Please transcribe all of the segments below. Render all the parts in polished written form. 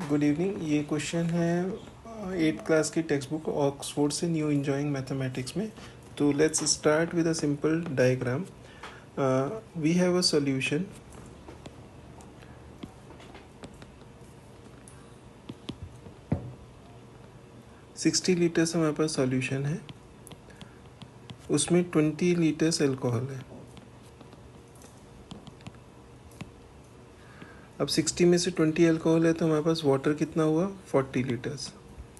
Good evening. ये question है 8th class की टेक्स्ट बुक ऑक्सफोर्ड से, न्यू इंजॉइंग मैथमेटिक्स में। तो let's start with a simple diagram. We have a solution. $60 litres हमारे पास सॉल्यूशन है, उसमें 20 लीटर्स एल्कोहल है। अब 60 में से 20 अल्कोहल है तो हमारे पास वाटर कितना हुआ, 40 लीटर्स।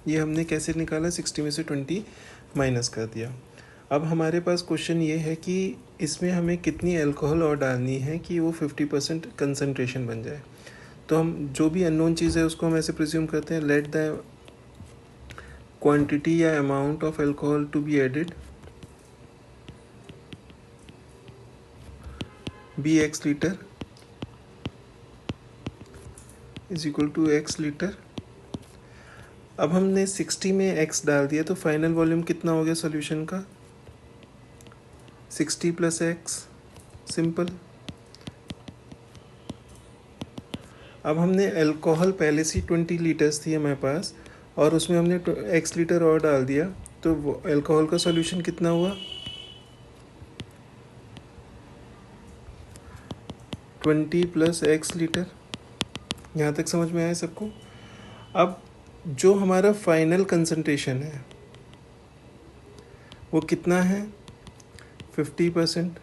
ये हमने कैसे निकाला, 60 में से 20 माइनस कर दिया। अब हमारे पास क्वेश्चन ये है कि इसमें हमें कितनी अल्कोहल और डालनी है कि वो 50% कंसनट्रेशन बन जाए। तो हम जो भी अननोन चीज़ है उसको हम ऐसे प्रिज्यूम करते हैं, लेट द क्वांटिटी या amount of alcohol to be added be X litre is equal to X litre. अब हमने 60 में x डाल दिया तो फाइनल वॉल्यूम कितना हो गया सॉल्यूशन का, 60 प्लस x, सिंपल। अब हमने अल्कोहल पहले से 20 लीटर्स थी हमारे पास और उसमें हमने x लीटर और डाल दिया, तो अल्कोहल का सॉल्यूशन कितना हुआ, 20 प्लस x लीटर। यहाँ तक समझ में आया सबको। अब जो हमारा फाइनल कंसंट्रेशन है वो कितना है, 50%।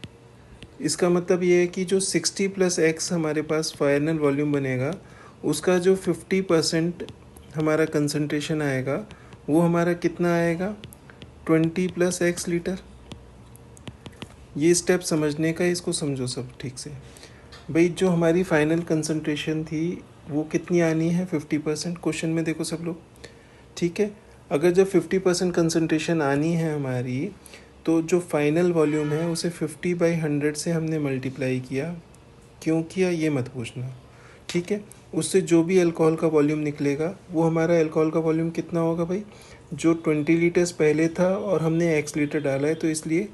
इसका मतलब ये है कि जो 60 प्लस x हमारे पास फाइनल वॉल्यूम बनेगा उसका जो 50% हमारा कंसंट्रेशन आएगा वो हमारा कितना आएगा, 20 प्लस x लीटर। ये स्टेप समझने का, इसको समझो सब ठीक से। भाई जो हमारी फाइनल कंसंट्रेशन थी वो कितनी आनी है, 50%। क्वेश्चन में देखो सब लोग, ठीक है। अगर जब 50% कंसंट्रेशन आनी है हमारी तो जो फाइनल वॉल्यूम है उसे 50/100 से हमने मल्टीप्लाई किया। क्यों किया ये मत पूछना, ठीक है। उससे जो भी अल्कोहल का वॉल्यूम निकलेगा वो हमारा अल्कोहल का वॉल्यूम कितना होगा भाई, जो 20 लीटर्स पहले था और हमने x लीटर डाला है तो इसलिए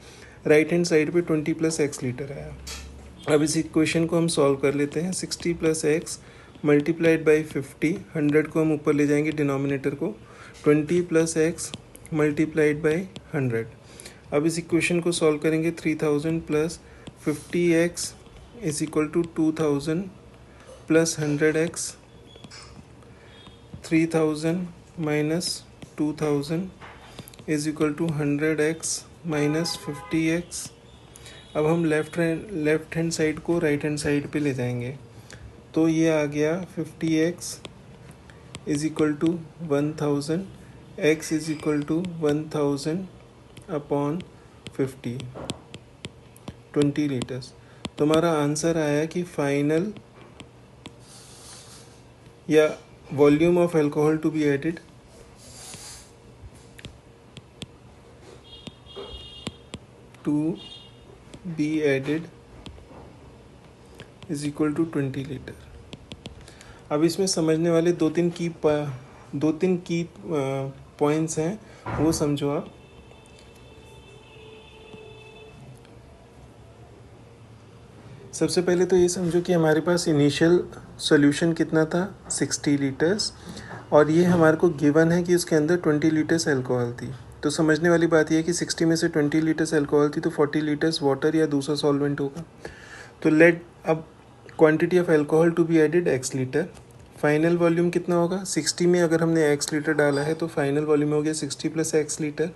राइट हैंड साइड पे 20 प्लस x लीटर आया। अब इस इक्वेशन को हम सॉल्व कर लेते हैं। 60 प्लस एक्स मल्टीप्लाइड बाई 50, 100 को हम ऊपर ले जाएंगे डिनोमिनेटर को, 20 प्लस एक्स मल्टीप्लाइड बाई 100। अब इस इक्वेशन को सॉल्व करेंगे, 3000 plus 50x is equal to 2000 plus 100x, 3000 minus 2000 is equal to 100x minus 50x। अब हम लेफ्ट हैंड साइड को राइट हैंड साइड पे ले जाएंगे तो ये आ गया 50x is equal to 1000, x is equal to 1000 upon 50, 20 litres. तो हमारा आंसर आया कि फाइनल या volume of alcohol to be added is equal to 20 litre. अब इसमें समझने वाले दो तीन की पॉइंट्स हैं, वो समझो आप। सबसे पहले तो ये समझो कि हमारे पास इनिशियल सॉल्यूशन कितना था, 60 लीटर्स, और ये हमारे को गिवन है कि उसके अंदर 20 लीटर्स अल्कोहल थी। तो समझने वाली बात यह है कि 60 में से 20 लीटर्स अल्कोहल थी तो 40 लीटर्स वाटर या दूसरा सॉल्वेंट होगा। तो लेट अब quantity of alcohol to be added x litre. Final volume कितना होगा, 60 में अगर हमने x लीटर डाला है तो फाइनल वॉल्यूम हो गया 60 प्लस x लीटर।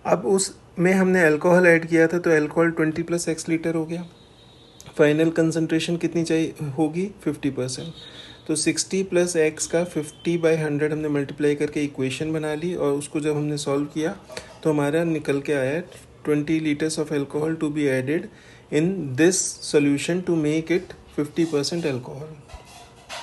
अब उसमें हमने अल्कोहल ऐड किया था तो अल्कोहल 20 प्लस x लीटर हो गया। फाइनल कंसंट्रेशन कितनी चाहिए होगी, 50%। तो 60 प्लस एक्स का 50/100 हमने मल्टीप्लाई करके इक्वेशन बना ली और उसको जब हमने सॉल्व किया तो हमारा निकल के आया 20 litres of alcohol to be added in this solution to make it 50% alcohol.